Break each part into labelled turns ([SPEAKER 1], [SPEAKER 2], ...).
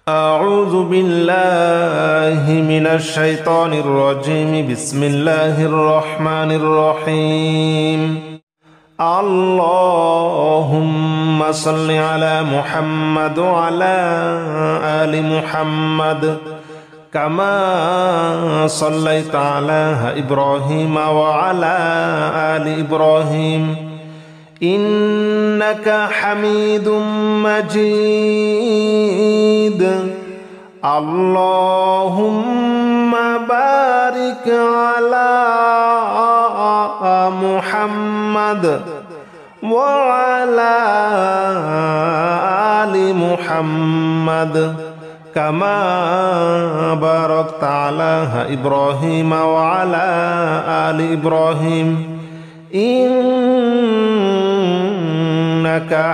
[SPEAKER 1] أعوذ بالله من الشيطان الرجيم. بسم الله الرحمن الرحيم. اللهم صل على محمد وعلى آل محمد كما صليت على إبراهيم وعلى آل إبراهيم إنك حميد مجيد. اللهم بارك على محمد وعلى آل محمد كما باركت على إبراهيم وعلى آل إبراهيم إنك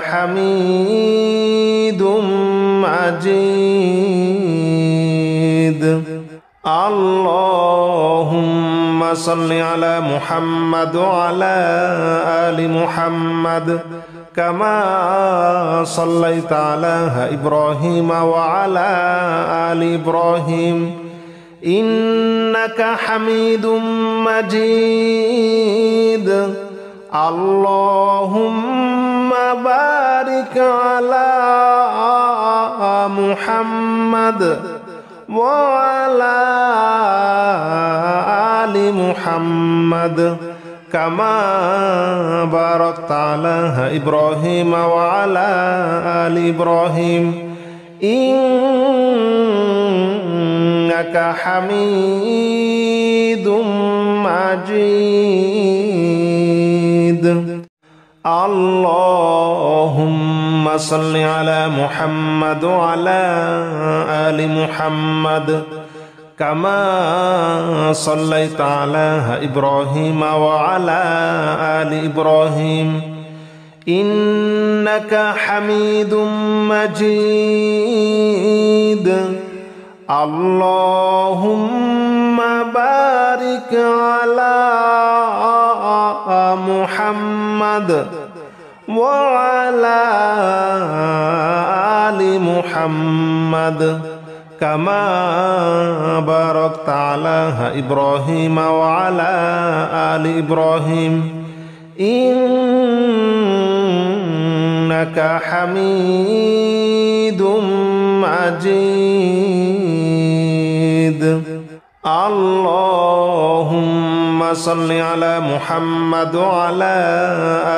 [SPEAKER 1] حميد مجيد. اللهم صل على محمد وعلى آل محمد كما صليت على إبراهيم وعلى آل إبراهيم إنك حميد مجيد. اللهم بارك على محمد وعلى آل محمد كما باركت على إبراهيم وعلى آل إبراهيم إنك حميد مجيد. اللهم صل على محمد وعلى آل محمد كما صليت على إبراهيم وعلى آل إبراهيم إنك حميد مجيد. اللهم بارك على محمد وعلى آل محمد كما باركت على إبراهيم وعلى آل إبراهيم إنك حميد مجيد. اللهم صل على محمد وعلى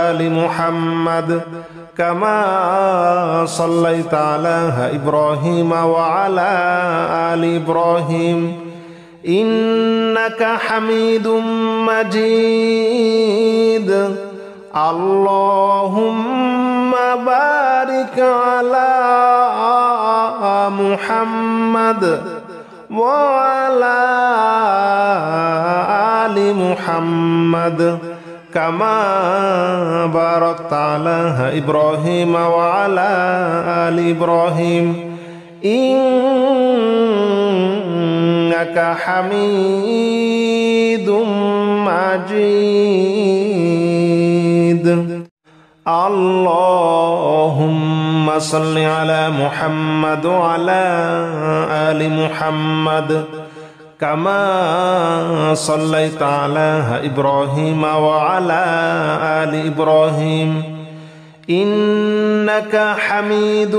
[SPEAKER 1] آل محمد كما صليت على إبراهيم وعلى آل إبراهيم إنك حميد مجيد. اللهم بارك على محمد وعلى آل محمد كما باركت على إبراهيم وعلى آل إبراهيم إنك حميد مجيد. اللهم صل على محمد وعلى آل محمد كما صليت على إبراهيم وعلى آل إبراهيم إنك حميد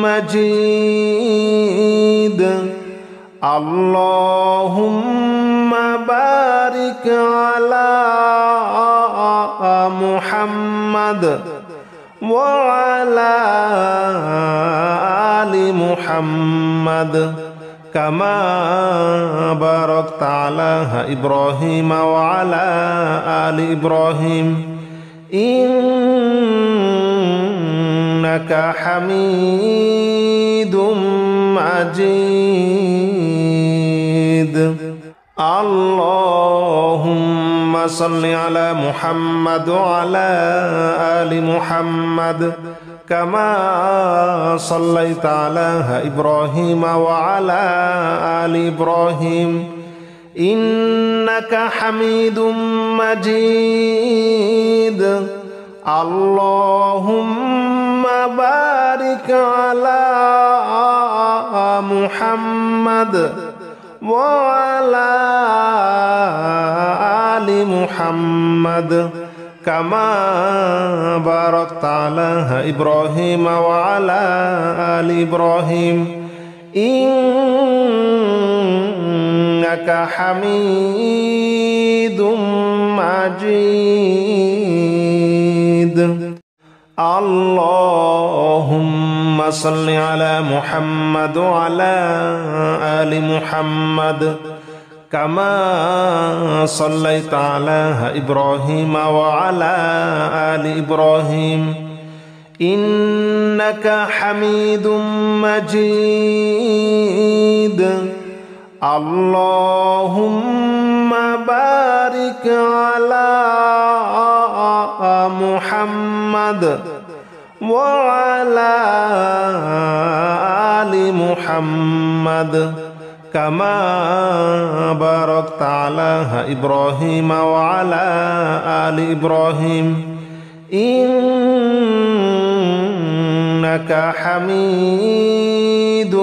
[SPEAKER 1] مجيد. اللهم بارك على محمد وعلى آل محمد كما باركت على إبراهيم وعلى آل إبراهيم إنك حميد مجيد. اللهم صل على محمد وعلى آل محمد كما صليت على إبراهيم وعلى آل إبراهيم إنك حميد مجيد. اللهم بارك على محمد وعلى آل محمد كما باركت على إبراهيم وعلى آل إبراهيم إنك حميد مجيد اللهم صل على محمد وعلى آل محمد كما صليت على إبراهيم وعلى آل إبراهيم إنك حميد مجيد اللهم بارك على محمد وعلى آل محمد كما باركت على إبراهيم وعلى آل إبراهيم إنك حميد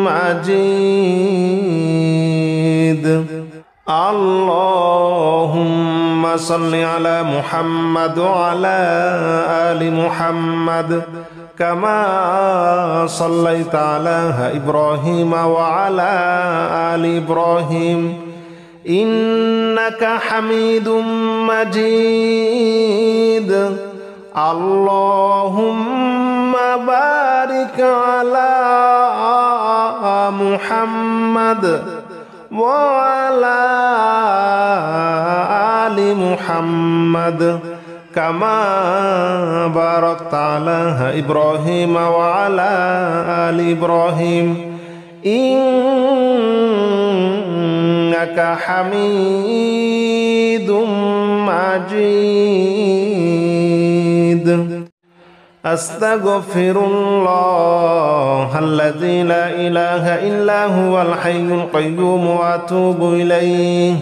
[SPEAKER 1] مجيد اللهم صل على محمد وعلى آل محمد كما صليت على إبراهيم وعلى آل إبراهيم إنك حميد مجيد اللهم بارك على محمد وعلى آل محمد كما باركت على إبراهيم وعلى آل إبراهيم إنك حميد مجيد أستغفر الله الذي لا إله إلا هو الحي القيوم وأتوب إليه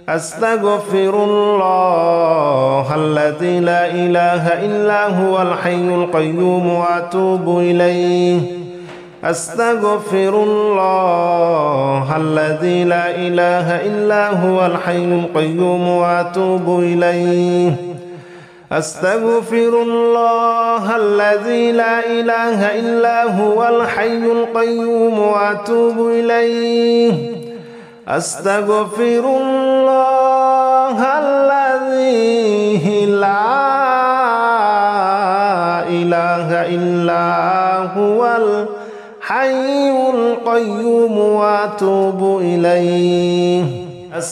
[SPEAKER 1] أستغفر الله الذي لا إله إلا هو الحي القيوم وأتوب إليه أستغفر الله الذي لا إله إلا هو الحي القيوم وأتوب إليه أستغفر الله الذي لا إله إلا هو الحي القيوم وأتوب إليه أستغفر الله الذي لا إله إلا هو الحي القيوم وأتوب إليه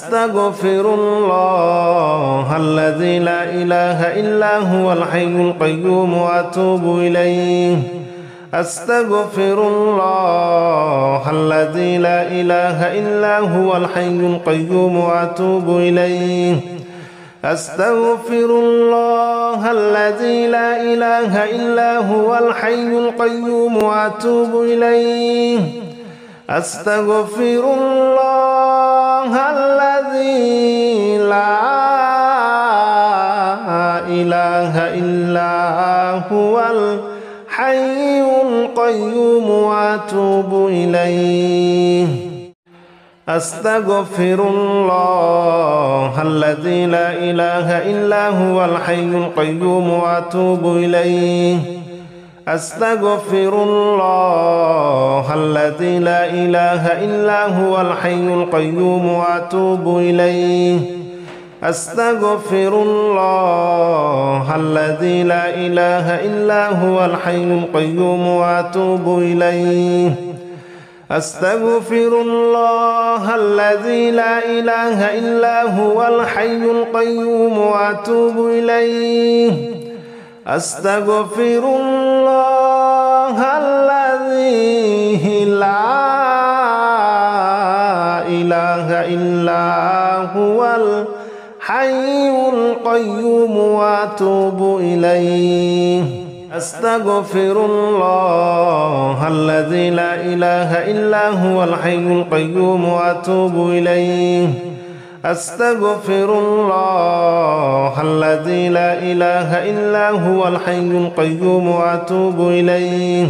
[SPEAKER 1] أستغفر الله الذي لا إله إلا هو الحي القيوم وأتوب إليه أستغفر الله الذي لا إله إلا هو الحي القيوم وأتوب إليه أستغفر الله الذي لا إله إلا هو الحي القيوم وأتوب إليه أستغفر الله الذي لا إله إلا هو الحي القيوم وأتوب إليه أستغفر الله الذي لا إله إلا هو الحي القيوم وأتوب إليه أستغفر الله الذي لا إله إلا هو الحي القيوم وأتوب إليه أستغفر الله الذي لا إله إلا هو الحي القيوم وأتوب إليه أستغفر الله الذي لا إله إلا هو الحي القيوم وأتوب إليه أستغفر الله الذي لا إله إلا هو الحي القيوم وأتوب إليه أستغفر الله الذي لا إله إلا هو الحي القيوم وأتوب إليه أستغفر الله الذي لا إله إلا هو الحي القيوم وأتوب إليه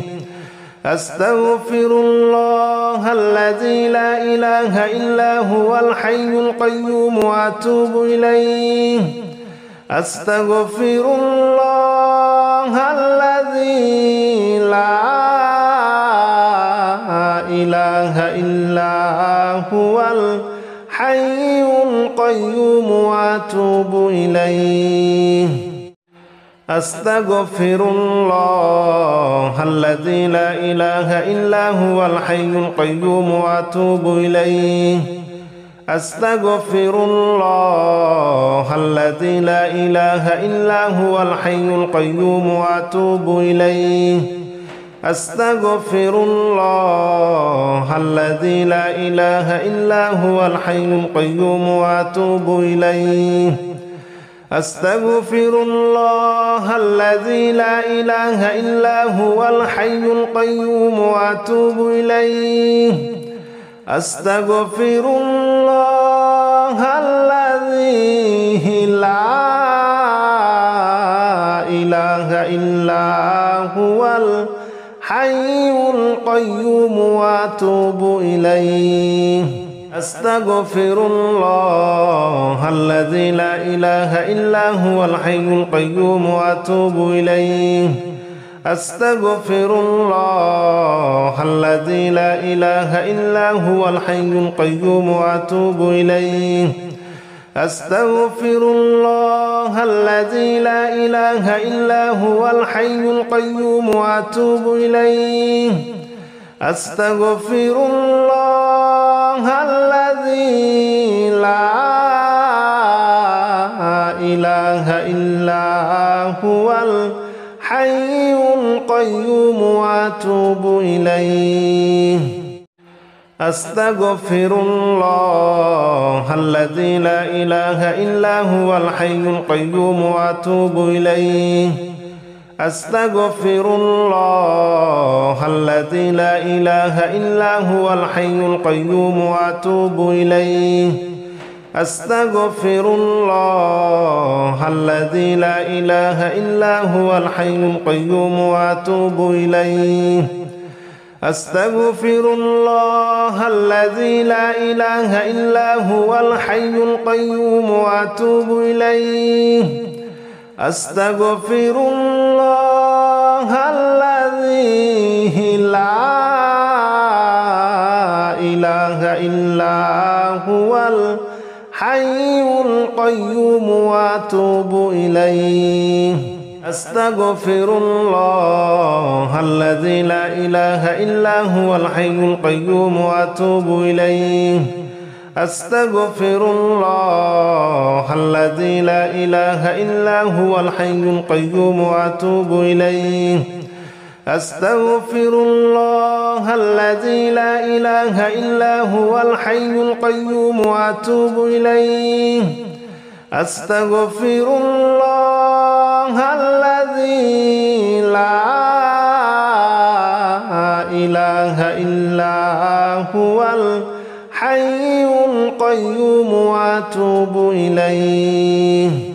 [SPEAKER 1] أستغفر الله الذي لا إله إلا هو الحي القيوم وأتوب إليه أستغفر الله الذي لا إله إلا هو الحي القيوم وأتوب إليه أستغفر الله الذي لا إله إلا هو الحي القيوم وأتوب إليه أستغفر الله الذي لا إله إلا هو الحي القيوم وأتوب إليه أستغفر الله الذي لا إله إلا هو الحي القيوم وأتوب إليه أستغفر الله الذي لا إله إلا هو الحي القيوم وأتوب إليه أستغفر الله الذي لا إله إلا هو الحي القيوم وأتوب إليه أستغفر الله الذي لا إله إلا هو الحي القيوم وأتوب إليه أستغفر الله الذي لا إله إلا هو الحي القيوم وأتوب إليه أستغفر الله الذي لا إله إلا هو الحي القيوم وأتوب إليه أستغفر الله الذي لا إله إلا هو الحي القيوم وأتوب إليه أستغفر الله الذي لا إله إلا هو الحي القيوم وأتوب إليه أستغفر الله الذي لا إله إلا هو الحي القيوم وأتوب إليه أستغفر الله الذي لا إله إلا هو الحي القيوم وأتوب إليه أستغفر الله الذي لا إله إلا هو الحي القيوم وأتوب إليه أستغفر الله الذي لا إله إلا هو الحي القيوم وأتوب إليه أستغفر الله الذي لا إله إلا هو الحي القيوم وأتوب إليه أستغفر الله الذي لا إله إلا هو الحي القيوم وأتوب إليه أستغفر الله الذي لا إله إلا هو الحي القيوم وأتوب إليه أستغفر الله الذي لا إله إلا هو الحي القيوم وأتوب إليه